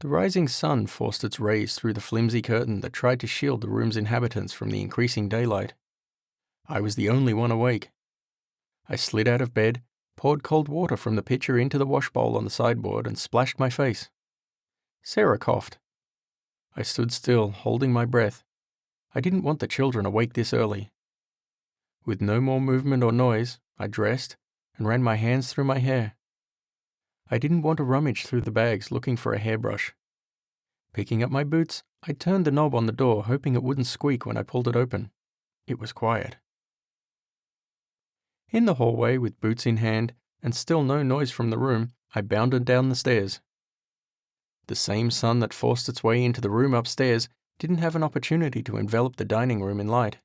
The rising sun forced its rays through the flimsy curtain that tried to shield the room's inhabitants from the increasing daylight. I was the only one awake. I slid out of bed, poured cold water from the pitcher into the washbowl on the sideboard, and splashed my face. Sarah coughed. I stood still, holding my breath. I didn't want the children awake this early. With no more movement or noise, I dressed and ran my hands through my hair. I didn't want to rummage through the bags looking for a hairbrush. Picking up my boots, I turned the knob on the door, hoping it wouldn't squeak when I pulled it open. It was quiet. In the hallway, with boots in hand, and still no noise from the room, I bounded down the stairs. The same sun that forced its way into the room upstairs didn't have an opportunity to envelop the dining room in light.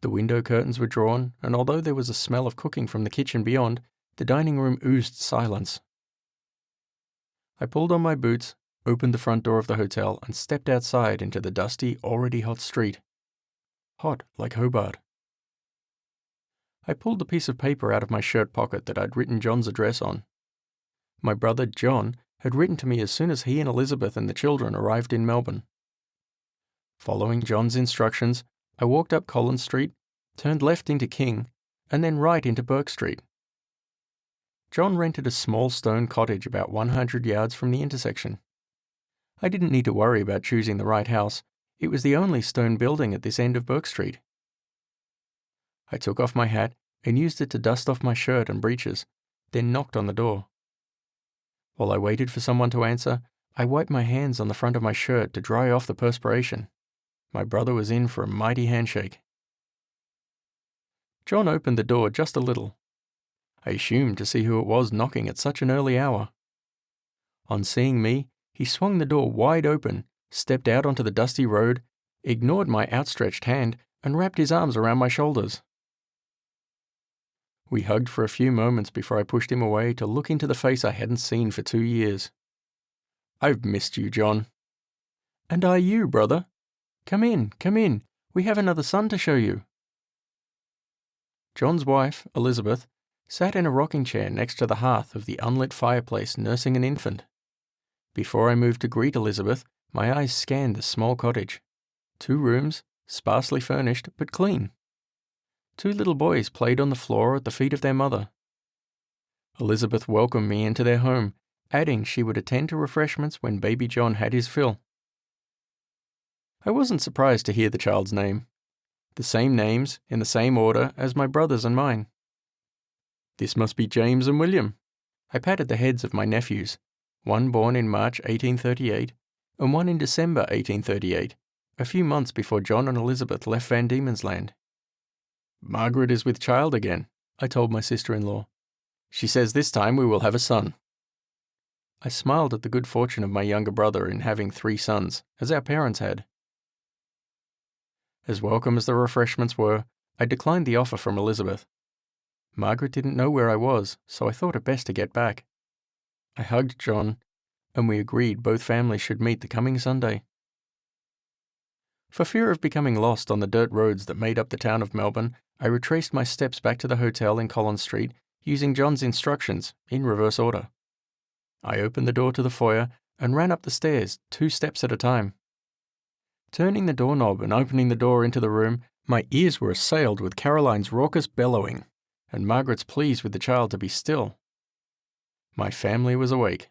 The window curtains were drawn, and although there was a smell of cooking from the kitchen beyond, the dining room oozed silence. I pulled on my boots, opened the front door of the hotel, and stepped outside into the dusty, already hot street. Hot like Hobart. I pulled the piece of paper out of my shirt pocket that I'd written John's address on. My brother, John, had written to me as soon as he and Elizabeth and the children arrived in Melbourne. Following John's instructions, I walked up Collins Street, turned left into King, and then right into Burke Street. John rented a small stone cottage about 100 yards from the intersection. I didn't need to worry about choosing the right house. It was the only stone building at this end of Burke Street. I took off my hat and used it to dust off my shirt and breeches, then knocked on the door. While I waited for someone to answer, I wiped my hands on the front of my shirt to dry off the perspiration. My brother was in for a mighty handshake. John opened the door just a little. I assumed to see who it was knocking at such an early hour. On seeing me, he swung the door wide open, stepped out onto the dusty road, ignored my outstretched hand, and wrapped his arms around my shoulders. We hugged for a few moments before I pushed him away to look into the face I hadn't seen for 2 years. "I've missed you, John." "And I you, brother. Come in, come in. We have another son to show you." John's wife, Elizabeth, sat in a rocking chair next to the hearth of the unlit fireplace nursing an infant. Before I moved to greet Elizabeth, my eyes scanned the small cottage. 2 rooms, sparsely furnished but clean. 2 little boys played on the floor at the feet of their mother. Elizabeth welcomed me into their home, adding she would attend to refreshments when baby John had his fill. I wasn't surprised to hear the child's name. The same names, in the same order, as my brothers and mine. This must be James and William. I patted the heads of my nephews, one born in March 1838, and one in December 1838, a few months before John and Elizabeth left Van Diemen's Land. "Margaret is with child again," I told my sister-in-law. "She says this time we will have a son." I smiled at the good fortune of my younger brother in having 3 sons, as our parents had. As welcome as the refreshments were, I declined the offer from Elizabeth. Margaret didn't know where I was, so I thought it best to get back. I hugged John, and we agreed both families should meet the coming Sunday. For fear of becoming lost on the dirt roads that made up the town of Melbourne, I retraced my steps back to the hotel in Collins Street, using John's instructions, in reverse order. I opened the door to the foyer and ran up the stairs, 2 steps at a time. Turning the doorknob and opening the door into the room, my ears were assailed with Caroline's raucous bellowing, and Margaret's pleas with the child to be still. My family was awake.